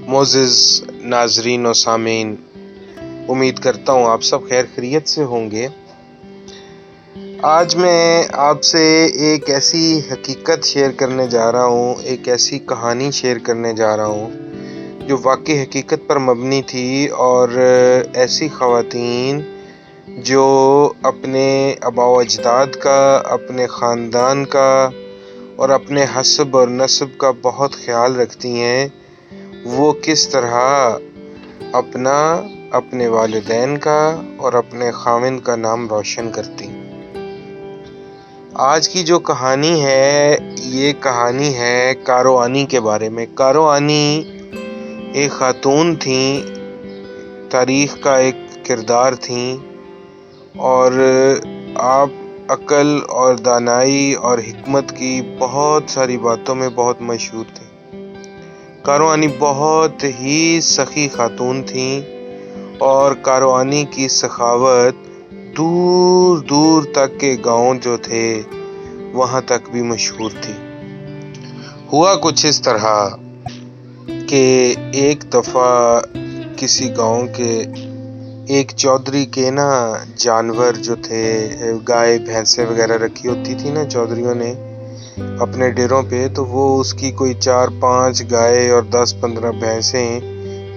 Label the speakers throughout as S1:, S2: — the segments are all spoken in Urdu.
S1: معزز ناظرین و سامعین، امید کرتا ہوں آپ سب خیر خیریت سے ہوں گے۔ آج میں آپ سے ایک ایسی حقیقت شیئر کرنے جا رہا ہوں، ایک ایسی کہانی شیئر کرنے جا رہا ہوں جو واقعی حقیقت پر مبنی تھی، اور ایسی خواتین جو اپنے آباء و اجداد کا، اپنے خاندان کا اور اپنے حسب اور نسب کا بہت خیال رکھتی ہیں، وہ کس طرح اپنے والدین کا اور اپنے خاوند کا نام روشن کرتی۔ آج کی جو کہانی ہے، یہ کہانی ہے کاروانی کے بارے میں۔ کاروانی ایک خاتون تھیں، تاریخ کا ایک کردار تھیں، اور آپ عقل اور دانائی اور حکمت کی بہت ساری باتوں میں بہت مشہور تھیں۔ کاروانی بہت ہی سخی خاتون تھیں، اور کاروانی کی سخاوت دور دور تک کے گاؤں جو تھے وہاں تک بھی مشہور تھی۔ ہوا کچھ اس طرح کہ ایک دفعہ کسی گاؤں کے ایک چودھری کے جانور جو تھے، گائے بھینسیں وغیرہ رکھی ہوتی تھی چودھریوں نے اپنے ڈیروں پہ، تو وہ اس کی کوئی 4-5 گائے اور 10-15 بھینسیں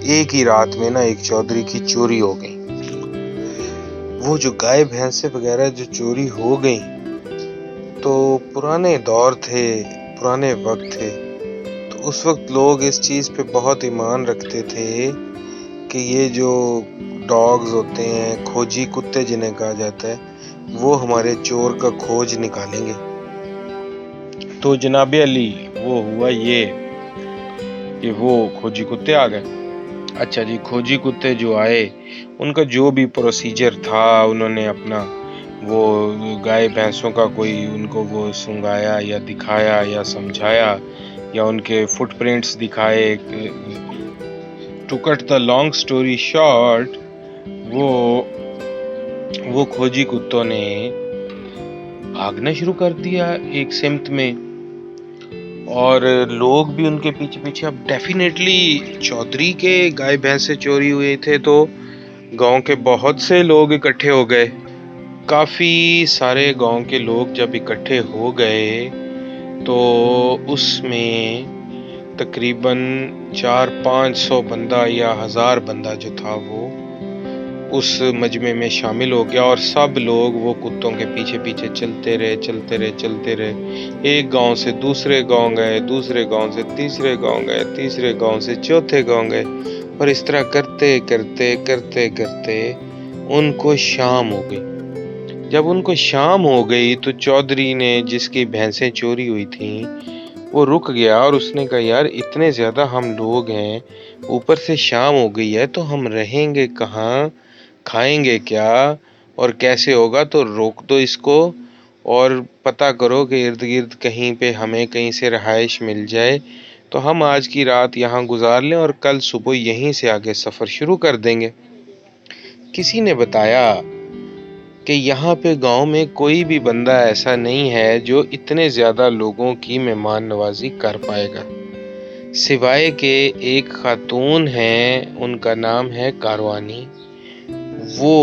S1: ایک ہی رات میں ایک چودھری کی چوری ہو گئیں۔ وہ جو گائے بھینسیں وغیرہ جو چوری ہو گئیں، تو پرانے دور تھے، پرانے وقت تھے، تو اس وقت لوگ اس چیز پہ بہت ایمان رکھتے تھے کہ یہ جو ڈاگز ہوتے ہیں، کھوجی کتے جنہیں کہا جاتا ہے، وہ ہمارے چور کا کھوج نکالیں گے۔ تو جناب علی، وہ ہوا یہ کہ وہ کھوجی کتے آ گئے۔ اچھا جی، کھوجی کتے جو آئے، ان کا جو بھی پروسیجر تھا، انہوں نے اپنا وہ گائے بھینسوں کا کوئی ان کو وہ سنگایا یا دکھایا یا سمجھایا، یا ان کے فٹ پرنٹس دکھائے۔ To cut the long story short, وہ کھوجی کتوں نے بھاگنا شروع کر دیا ایک سمت میں، اور لوگ بھی ان کے پیچھے پیچھے۔ اب ڈیفینیٹلی چودھری کے گائے بھینسیں چوری ہوئے تھے، تو گاؤں کے بہت سے لوگ اکٹھے ہو گئے۔ کافی سارے گاؤں کے لوگ جب اکٹھے ہو گئے، تو اس میں تقریباً 400-500 بندہ یا 1000 بندہ جو تھا وہ اس مجمع میں شامل ہو گیا، اور سب لوگ وہ کتوں کے پیچھے پیچھے چلتے رہے۔ ایک گاؤں سے دوسرے گاؤں گئے، دوسرے گاؤں سے تیسرے گاؤں گئے، تیسرے گاؤں سے چوتھے گاؤں گئے، اور اس طرح کرتے ان کو شام ہو گئی۔ جب ان کو شام ہو گئی تو چودھری نے، جس کی بھینسیں چوری ہوئی تھیں، وہ رک گیا اور اس نے کہا، یار اتنے زیادہ ہم لوگ ہیں، اوپر سے شام ہو گئی ہے، تو ہم رہیں گے کہاں، کھائیں گے کیا، اور کیسے ہوگا؟ تو روک دو اس کو، اور پتہ کرو کہ ارد گرد کہیں پہ ہمیں کہیں سے رہائش مل جائے، تو ہم آج کی رات یہاں گزار لیں اور کل صبح یہیں سے آگے سفر شروع کر دیں گے۔ کسی نے بتایا کہ یہاں پہ گاؤں میں کوئی بھی بندہ ایسا نہیں ہے جو اتنے زیادہ لوگوں کی مہمان نوازی کر پائے گا، سوائے کہ ایک خاتون ہیں، ان کا نام ہے کاروانی۔ وہ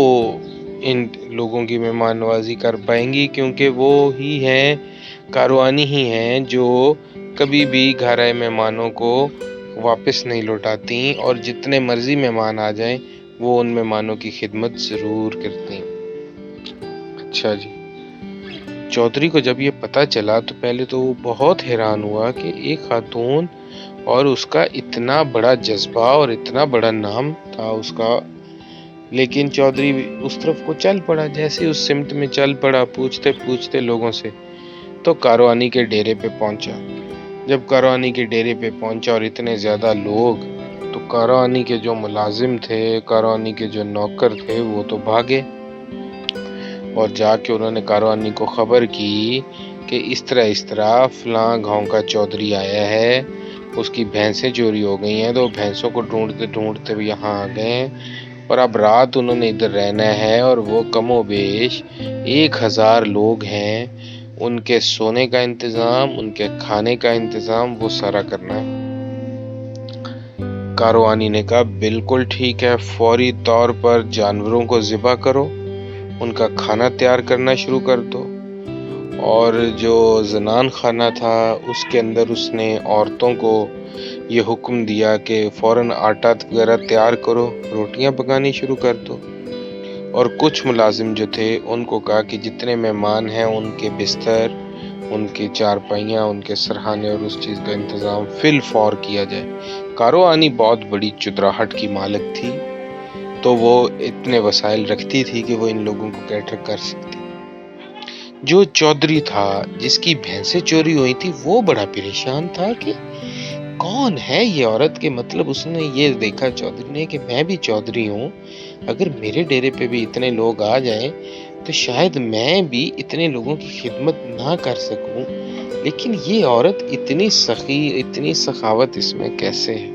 S1: ان لوگوں کی مہمان نوازی کر پائیں گی، کیونکہ وہ ہی ہیں، کاروانی ہی ہیں جو کبھی بھی گھر آئے مہمانوں کو واپس نہیں لوٹاتی، اور جتنے مرضی مہمان آ جائیں وہ ان مہمانوں کی خدمت ضرور کرتی ہیں۔ اچھا جی، چودھری کو جب یہ پتہ چلا تو پہلے تو وہ بہت حیران ہوا کہ ایک خاتون، اور اس کا اتنا بڑا جذبہ اور اتنا بڑا نام تھا اس کا، لیکن چودھری اس طرف کو چل پڑا۔ جیسے اس سمت میں چل پڑا، پوچھتے لوگوں سے، تو کاروانی کے ڈیرے پہ پہنچا۔ جب کاروانی کے ڈیرے پہ پہنچا اور اتنے زیادہ لوگ، تو کاروانی کے جو ملازم تھے، کاروانی کے جو نوکر تھے، وہ تو بھاگے، اور جا کے انہوں نے کاروانی کو خبر کی کہ اس طرح فلاں گاؤں کا چودھری آیا ہے، اس کی بھینسیں چوری ہو گئی ہیں، تو بھینسوں کو ڈھونڈتے یہاں آ گئے، اور اب رات انہوں نے ادھر رہنا ہے، اور وہ کم و بیش 1000 لوگ ہیں، ان کے سونے کا انتظام، ان کے کھانے کا انتظام، وہ سارا کرنا ہے۔ کاروانی نے کہا بالکل ٹھیک ہے، فوری طور پر جانوروں کو ذبح کرو، ان کا کھانا تیار کرنا شروع کر دو۔ اور جو زنان خانہ تھا اس کے اندر اس نے عورتوں کو یہ حکم دیا کہ فوراً آٹا وغیرہ تیار کرو، روٹیاں پکانی شروع کر دو۔ اور کچھ ملازم جو تھے ان کو کہا کہ جتنے مہمان ہیں ان کے بستر، ان کے چارپائیاں، ان کے سرہانے اور اس چیز کا انتظام فی الفور کیا جائے۔ کاروانی بہت بڑی چدراہٹ کی مالک تھی، تو وہ اتنے وسائل رکھتی تھی کہ وہ ان لوگوں کو کیٹر کر سکتی۔ جو چودھری تھا جس کی بھینسیں چوری ہوئی تھی وہ بڑا پریشان تھا کہ کون ہے یہ عورت، کے مطلب اس نے یہ دیکھا چودھری نے کہ میں بھی چودھری ہوں، اگر میرے ڈیرے پہ بھی اتنے لوگ آ جائیں تو شاید میں بھی اتنے لوگوں کی خدمت نہ کر سکوں، لیکن یہ عورت اتنی سخی، اتنی سخاوت اس میں کیسے ہے؟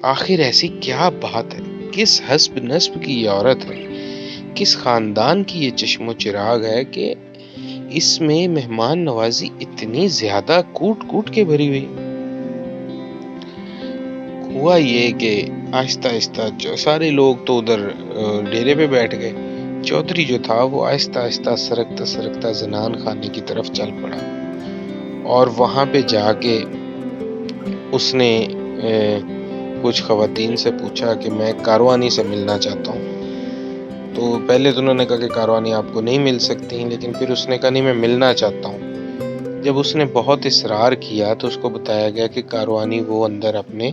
S1: آخر ایسی کیا بات ہے؟ کس حسب نسب کی یہ عورت ہے؟ کس خاندان کی یہ چشم و چراغ ہے کہ اس میں مہمان نوازی اتنی زیادہ کوٹ کوٹ کے بھری ہوئی؟ ہوا یہ کہ آہستہ آہستہ سارے لوگ تو ادھر ڈیرے پہ بیٹھ گئے، چودھری جو تھا وہ آہستہ آہستہ سرکتا سرکتا زنان خانے کی طرف چل پڑا، اور وہاں پہ جا کے اس نے کچھ خواتین سے پوچھا کہ میں کاروانی سے ملنا چاہتا ہوں۔ تو پہلے تو انہوں نے کہا کہ کاروانی آپ کو نہیں مل سکتی، لیکن پھر اس نے کہا نہیں میں ملنا چاہتا ہوں۔ جب اس نے بہت اصرار کیا تو اس کو بتایا گیا کہ کاروانی وہ اندر اپنے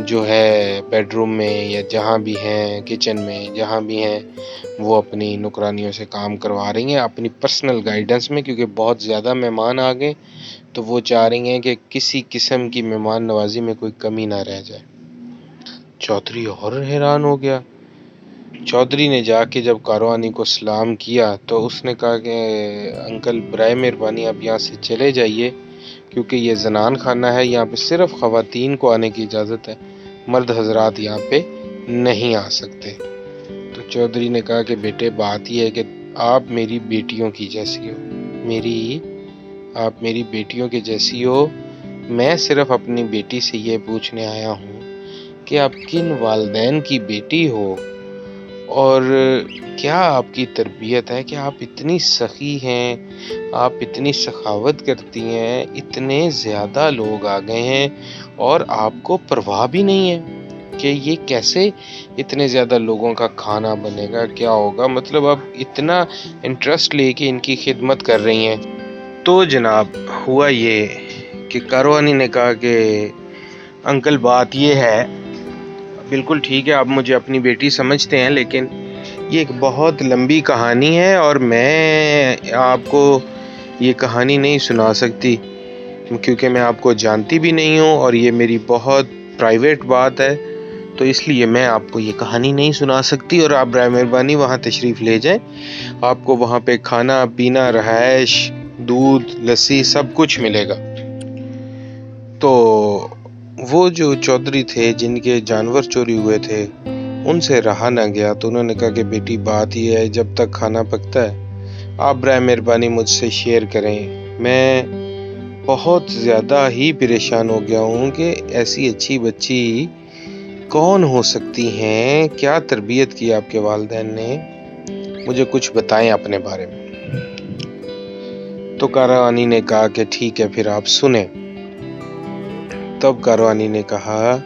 S1: جو ہے بیڈ روم میں یا جہاں بھی ہیں، کچن میں جہاں بھی ہیں، وہ اپنی نوکرانیوں سے کام کروا رہی ہیں اپنی پرسنل گائیڈنس میں، کیونکہ بہت زیادہ مہمان آ گئے تو وہ چاہ رہی ہیں کہ کسی قسم کی مہمان نوازی میں کوئی کمی نہ رہ جائے۔ چودھری اور حیران ہو گیا۔ چودھری نے جا کے جب کاروانی کو سلام کیا تو اس نے کہا کہ انکل برائے مہربانی آپ یہاں سے چلے جائیے، کیونکہ یہ زنان خانہ ہے، یہاں پہ صرف خواتین کو آنے کی اجازت ہے، مرد حضرات یہاں پہ نہیں آ سکتے۔ تو چودھری نے کہا کہ بیٹے بات یہ ہے کہ آپ میری بیٹیوں کی جیسی ہو، آپ میری بیٹیوں کے جیسی ہو، میں صرف اپنی بیٹی سے یہ پوچھنے آیا ہوں کہ آپ کن والدین کی بیٹی ہو، اور کیا آپ کی تربیت ہے کہ آپ اتنی سخی ہیں، آپ اتنی سخاوت کرتی ہیں، اتنے زیادہ لوگ آ گئے ہیں اور آپ کو پرواہ بھی نہیں ہے کہ یہ کیسے اتنے زیادہ لوگوں کا کھانا بنے گا، کیا ہوگا، مطلب آپ اتنا انٹرسٹ لے کے ان کی خدمت کر رہی ہیں۔ تو جناب ہوا یہ کہ کاروانی نے کہا کہ انکل بات یہ ہے، بالکل ٹھیک ہے آپ مجھے اپنی بیٹی سمجھتے ہیں، لیکن یہ ایک بہت لمبی کہانی ہے اور میں آپ کو یہ کہانی نہیں سنا سکتی، کیونکہ میں آپ کو جانتی بھی نہیں ہوں اور یہ میری بہت پرائیویٹ بات ہے، تو اس لیے میں آپ کو یہ کہانی نہیں سنا سکتی، اور آپ برائے مہربانی وہاں تشریف لے جائیں، آپ کو وہاں پہ کھانا پینا، رہائش، دودھ، لسی سب کچھ ملے گا۔ تو وہ جو چودھری تھے جن کے جانور چوری ہوئے تھے ان سے رہا نہ گیا، تو انہوں نے کہا کہ بیٹی بات یہ ہے جب تک کھانا پکتا ہے آپ برائے مہربانی مجھ سے شیئر کریں، میں بہت زیادہ ہی پریشان ہو گیا ہوں کہ ایسی اچھی بچی کون ہو سکتی ہیں، کیا تربیت کی آپ کے والدین نے، مجھے کچھ بتائیں اپنے بارے میں۔ تو کاروانی نے کہا کہ ٹھیک ہے پھر آپ سنیں۔ تب کاروانی نے کہا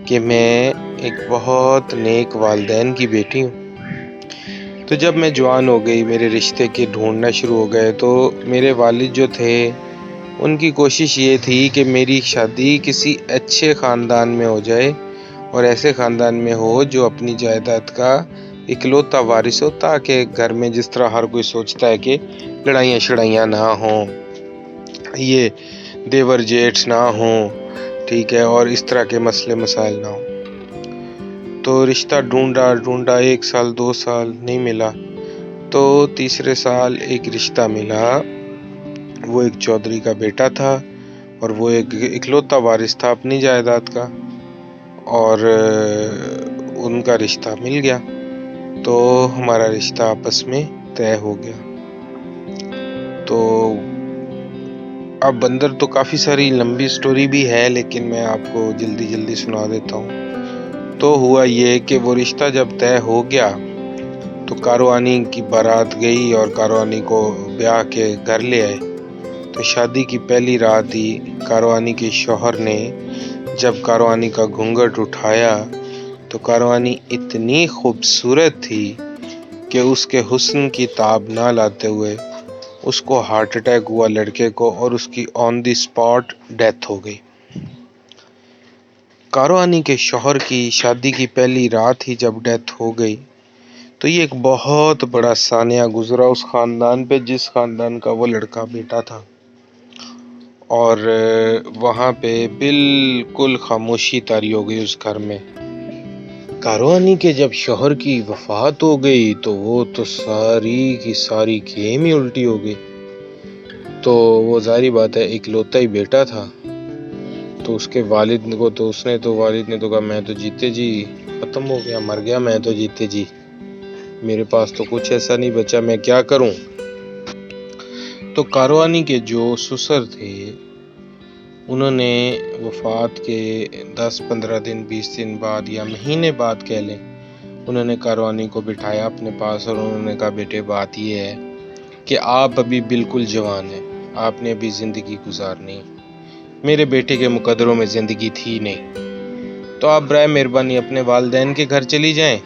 S1: کہ میں ایک بہت نیک والدین کی بیٹی ہوں، تو جب میں جوان ہو گئی میرے رشتے کے ڈھونڈنا شروع ہو گئے، تو میرے والد جو تھے ان کی کوشش یہ تھی کہ میری شادی کسی اچھے خاندان میں ہو جائے، اور ایسے خاندان میں ہو جو اپنی جائیداد کا اکلوتا وارث ہو، تاکہ گھر میں جس طرح ہر کوئی سوچتا ہے کہ لڑائیاں شڑائیاں نہ ہوں، یہ دیور جیٹس نہ ہوں، ٹھیک ہے، اور اس طرح کے مسئلے مسائل نہ ہوں۔ تو رشتہ ڈھونڈا 1 سال 2 سال نہیں ملا، تو تیسرے سال ایک رشتہ ملا، وہ ایک چودھری کا بیٹا تھا اور وہ ایک اکلوتا وارث تھا اپنی جائیداد کا، اور ان کا رشتہ مل گیا، تو ہمارا رشتہ آپس میں طے ہو گیا۔ تو اب بندر تو کافی ساری لمبی سٹوری بھی ہے، لیکن میں آپ کو جلدی سنا دیتا ہوں۔ تو ہوا یہ کہ وہ رشتہ جب طے ہو گیا تو کاروانی کی بارات گئی اور کاروانی کو بیاہ کے گھر لے آئے۔ تو شادی کی پہلی رات ہی کاروانی کے شوہر نے جب کاروانی کا گھونگھٹ اٹھایا تو کاروانی اتنی خوبصورت تھی کہ اس کے حسن کی تاب نہ لاتے ہوئے اس کو ہارٹ اٹیک ہوا لڑکے کو، اور اس کی آن دی اسپاٹ ڈیتھ ہو گئی۔ کاروانی کے شوہر کی شادی کی پہلی رات ہی جب ڈیتھ ہو گئی تو یہ ایک بہت بڑا سانحہ گزرا اس خاندان پہ، جس خاندان کا وہ لڑکا بیٹا تھا، اور وہاں پہ بالکل خاموشی طاری ہو گئی اس گھر میں۔ کاروانی کے جب شوہر کی وفات ہو گئی تو وہ تو ساری کی ساری گیم ہی الٹی ہو گئی۔ تو وہ ظاہری بات ہے اکلوتا ہی بیٹا تھا، تو اس کے والد نے تو کہا میں تو جیتے جی ختم ہو گیا، مر گیا میں تو جیتے جی، میرے پاس تو کچھ ایسا نہیں بچا، میں کیا کروں۔ تو کاروانی کے جو سسر تھے انہوں نے وفات کے 10-15 دن 20 دن بعد یا مہینے بعد کہہ لیں، انہوں نے کاروانی کو بٹھایا اپنے پاس اور انہوں نے کہا بیٹے بات یہ ہے کہ آپ ابھی بالکل جوان ہیں، آپ نے ابھی زندگی گزارنی، میرے بیٹے کے مقدروں میں زندگی تھی نہیں، تو آپ برائے مہربانی اپنے والدین کے گھر چلی جائیں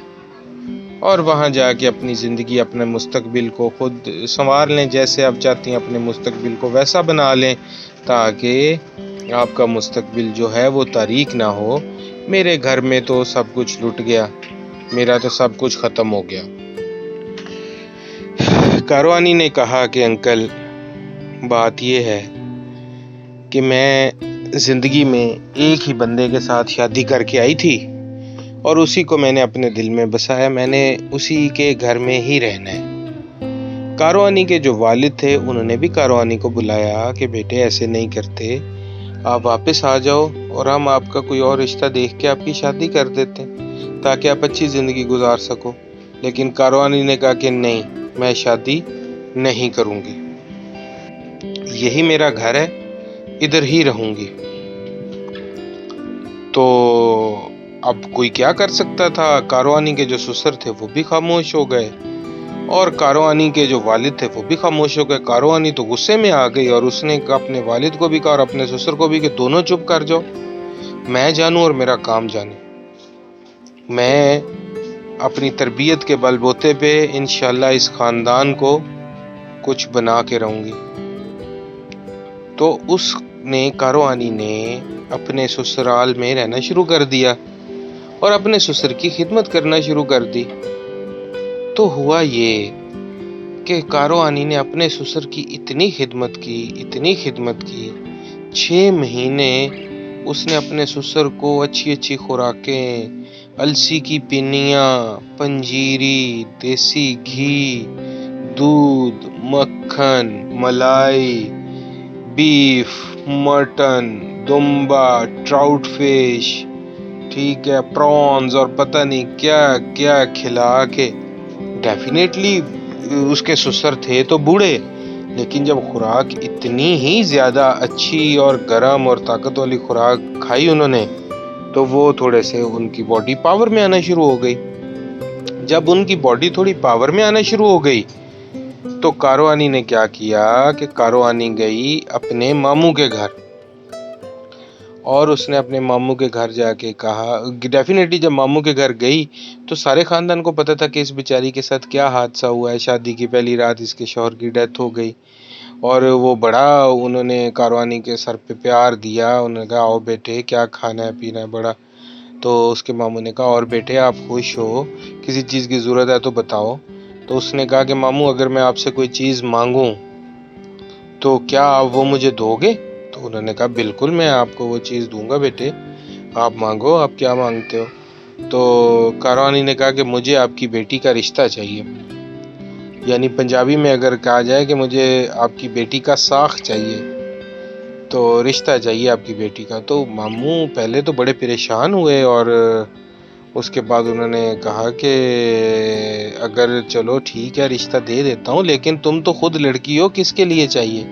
S1: اور وہاں جا کے اپنی زندگی اپنے مستقبل کو خود سنوار لیں، جیسے آپ چاہتی ہیں اپنے مستقبل کو ویسا بنا لیں تاکہ آپ کا مستقبل جو ہے وہ تاریک نہ ہو۔ میرے گھر میں تو سب کچھ لٹ گیا، میرا تو سب کچھ ختم ہو گیا۔ کاروانی نے کہا کہ انکل بات یہ ہے کہ میں زندگی میں ایک ہی بندے کے ساتھ شادی کر کے آئی تھی اور اسی کو میں نے اپنے دل میں بسایا، میں نے اسی کے گھر میں ہی رہنا ہے۔ کاروانی کے جو والد تھے انہوں نے بھی کاروانی کو بلایا کہ بیٹے ایسے نہیں کرتے، آپ واپس آ جاؤ اور ہم آپ کا کوئی اور رشتہ دیکھ کے آپ کی شادی کر دیتے ہیں تاکہ آپ اچھی زندگی گزار سکو۔ لیکن کاروانی نے کہا کہ نہیں، میں شادی نہیں کروں گی، یہی میرا گھر ہے، ادھر ہی رہوں گی۔ تو اب کوئی کیا کر سکتا تھا، کاروانی کے جو سسر تھے وہ بھی خاموش ہو گئے اور کاروانی کے جو والد تھے وہ بھی خاموش ہو گئے۔ کاروانی تو غصے میں آ گئی اور اس نے اپنے والد کو بھی کہا اور اپنے سسر کو بھی کہ دونوں چپ کر جاؤ، میں جانوں اور میرا کام جانے، میں اپنی تربیت کے بل بوتے پہ انشاءاللہ اس خاندان کو کچھ بنا کے رہوں گی۔ تو اس نے کاروانی نے اپنے سسرال میں رہنا شروع کر دیا اور اپنے سسر کی خدمت کرنا شروع کر دی۔ تو ہوا یہ کہ کاروانی نے اپنے سسر کی اتنی خدمت کی 6 مہینے اس نے اپنے سسر کو اچھی خوراکیں، السی کی پنیاں، پنجیری، دیسی گھی، دودھ، مکھن، ملائی، beef, mutton, Damba, trout fish, ٹھیک ہے، پرونز اور پتہ نہیں کیا کیا کھلا کے، ڈیفینیٹلی اس کے سسر تھے تو بوڑھے، لیکن جب خوراک اتنی ہی زیادہ اچھی اور گرم اور طاقت والی خوراک کھائی انہوں نے تو وہ تھوڑے سے ان کی باڈی پاور میں آنا شروع ہو گئی۔ جب ان کی باڈی تھوڑی پاور میں آنا شروع ہو گئی تو کاروانی نے کیا کیا کہ کاروانی گئی اپنے ماموں کے گھر اور اس نے اپنے ماموں کے گھر جا کے کہا، ڈیفینیٹلی جب ماموں کے گھر گئی تو سارے خاندان کو پتا تھا کہ اس بیچاری کے ساتھ کیا حادثہ ہوا ہے، شادی کی پہلی رات اس کے شوہر کی ڈیتھ ہو گئی، اور وہ بڑا انہوں نے کاروانی کے سر پہ پیار دیا، انہوں نے کہا آؤ بیٹے کیا کھانا ہے پینا ہے بڑا، تو اس کے ماموں نے کہا اور بیٹے آپ خوش ہو، کسی چیز کی ضرورت ہے تو بتاؤ۔ تو اس نے کہا کہ ماموں اگر میں آپ سے کوئی چیز مانگوں تو کیا آپ وہ مجھے دو گے؟ تو انہوں نے کہا بالکل میں آپ کو وہ چیز دوں گا بیٹے، آپ مانگو، آپ کیا مانگتے ہو؟ تو کاروانی نے کہا کہ مجھے آپ کی بیٹی کا رشتہ چاہیے، یعنی پنجابی میں اگر کہا جائے کہ مجھے آپ کی بیٹی کا ساخ چاہیے، تو رشتہ چاہیے آپ کی بیٹی کا۔ تو ماموں پہلے تو بڑے پریشان ہوئے اور اس کے بعد انہوں نے کہا کہ اگر چلو ٹھیک ہے رشتہ دے دیتا ہوں، لیکن تم تو خود لڑکی ہو، کس کے لیے چاہیے؟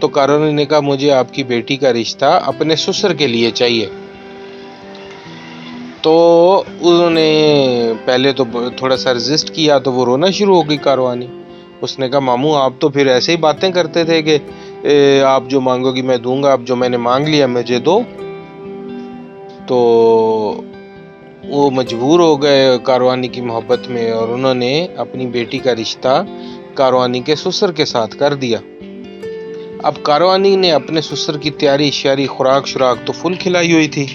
S1: تو کارونی نے کہا مجھے آپ کی بیٹی کا رشتہ اپنے سسر کے لیے چاہیے. تو انہوں نے پہلے تو تھوڑا سا رجسٹ کیا تو وہ رونا شروع ہو گئی کاروانی. اس نے کہا ماموں آپ تو پھر ایسے ہی باتیں کرتے تھے کہ آپ جو مانگو گی میں دوں گا، اب جو میں نے مانگ لیا مجھے دو. تو وہ مجبور ہو گئے کاروانی کی محبت میں اور انہوں نے اپنی بیٹی کا رشتہ کاروانی کے سسر کے ساتھ کر دیا. اب کاروانی نے اپنے سسر کی تیاری شیاری خوراک شراک تو فل کھلائی ہوئی تھی.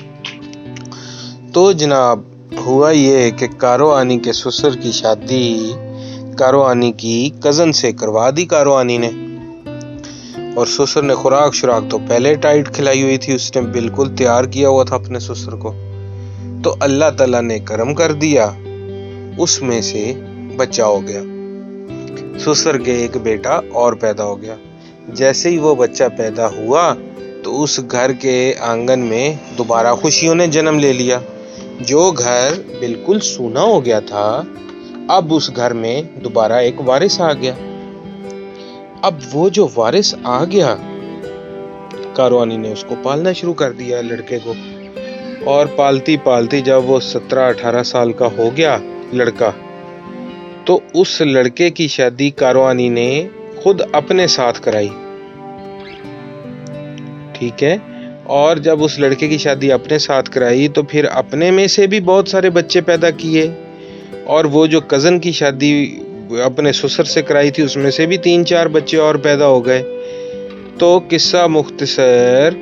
S1: تو جناب ہوا یہ کہ کاروانی کے سسر کی شادی کاروانی کی کزن سے کروا دی کاروانی نے. اور سسر نے خوراک شراک تو پہلے ٹائٹ کھلائی ہوئی تھی، اس نے بالکل تیار کیا ہوا تھا اپنے سسر کو. تو اللہ تعالیٰ نے کرم کر دیا، اس میں سے بچہ ہو گیا. سسر کے ایک بیٹا اور پیدا ہو گیا. جیسے ہی وہ بچہ پیدا ہوا تو اس گھر کے آنگن میں دوبارہ خوشیوں نے جنم لے لیا. جو گھر بالکل سونا ہو گیا تھا اب اس گھر میں دوبارہ ایک وارث آ گیا. اب وہ جو وارث آ گیا کاروانی نے اس کو پالنا شروع کر دیا لڑکے کو. اور پالتی پالتی جب وہ 17-18 سال کا ہو گیا لڑکا تو اس لڑکے کی شادی کاروانی نے خود اپنے ساتھ کرائی. ٹھیک ہے. اور جب اس لڑکے کی شادی اپنے ساتھ کرائی تو پھر اپنے میں سے بھی بہت سارے بچے پیدا کیے. اور وہ جو کزن کی شادی اپنے سسر سے کرائی تھی اس میں سے بھی 3-4 بچے اور پیدا ہو گئے. تو قصہ مختصر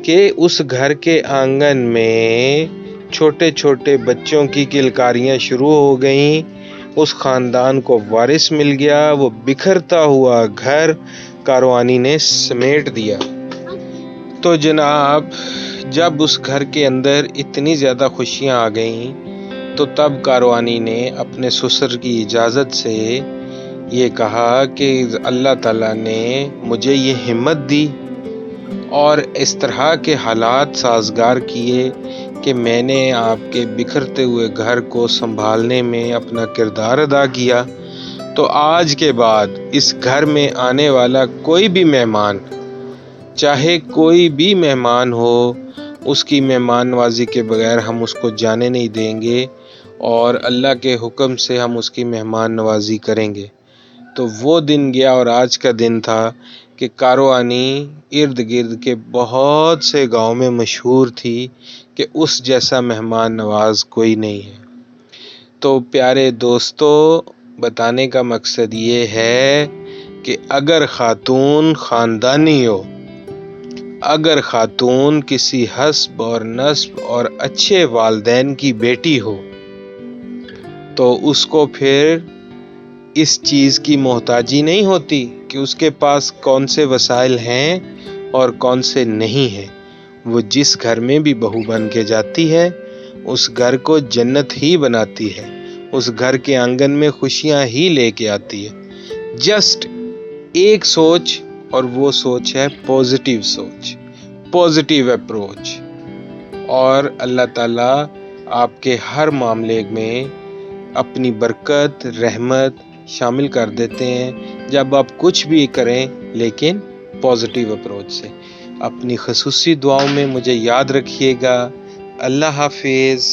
S1: کہ اس گھر کے آنگن میں چھوٹے چھوٹے بچوں کی کلکاریاں شروع ہو گئیں. اس خاندان کو وارث مل گیا. وہ بکھرتا ہوا گھر کاروانی نے سمیٹ دیا. تو جناب جب اس گھر کے اندر اتنی زیادہ خوشیاں آ گئیں تو تب کاروانی نے اپنے سسر کی اجازت سے یہ کہا کہ اللہ تعالیٰ نے مجھے یہ ہمت دی اور اس طرح کے حالات سازگار کیے کہ میں نے آپ کے بکھرتے ہوئے گھر کو سنبھالنے میں اپنا کردار ادا کیا. تو آج کے بعد اس گھر میں آنے والا کوئی بھی مہمان، چاہے کوئی بھی مہمان ہو، اس کی مہمان نوازی کے بغیر ہم اس کو جانے نہیں دیں گے اور اللہ کے حکم سے ہم اس کی مہمان نوازی کریں گے. تو وہ دن گیا اور آج کا دن تھا کہ کاروانی ارد گرد کے بہت سے گاؤں میں مشہور تھی کہ اس جیسا مہمان نواز کوئی نہیں ہے. تو پیارے دوستو، بتانے کا مقصد یہ ہے کہ اگر خاتون خاندانی ہو، اگر خاتون کسی حسب اور نسب اور اچھے والدین کی بیٹی ہو تو اس کو پھر اس چیز کی محتاجی نہیں ہوتی کہ اس کے پاس کون سے وسائل ہیں اور کون سے نہیں ہیں. وہ جس گھر میں بھی بہو بن کے جاتی ہے اس گھر کو جنت ہی بناتی ہے، اس گھر کے آنگن میں خوشیاں ہی لے کے آتی ہے. جسٹ ایک سوچ، اور وہ سوچ ہے پازیٹیو سوچ، پازیٹیو اپروچ. اور اللہ تعالیٰ آپ کے ہر معاملے میں اپنی برکت رحمت شامل کر دیتے ہیں جب آپ کچھ بھی کریں لیکن پازیٹیو اپروچ سے. اپنی خصوصی دعاؤں میں مجھے یاد رکھیے گا. اللہ حافظ.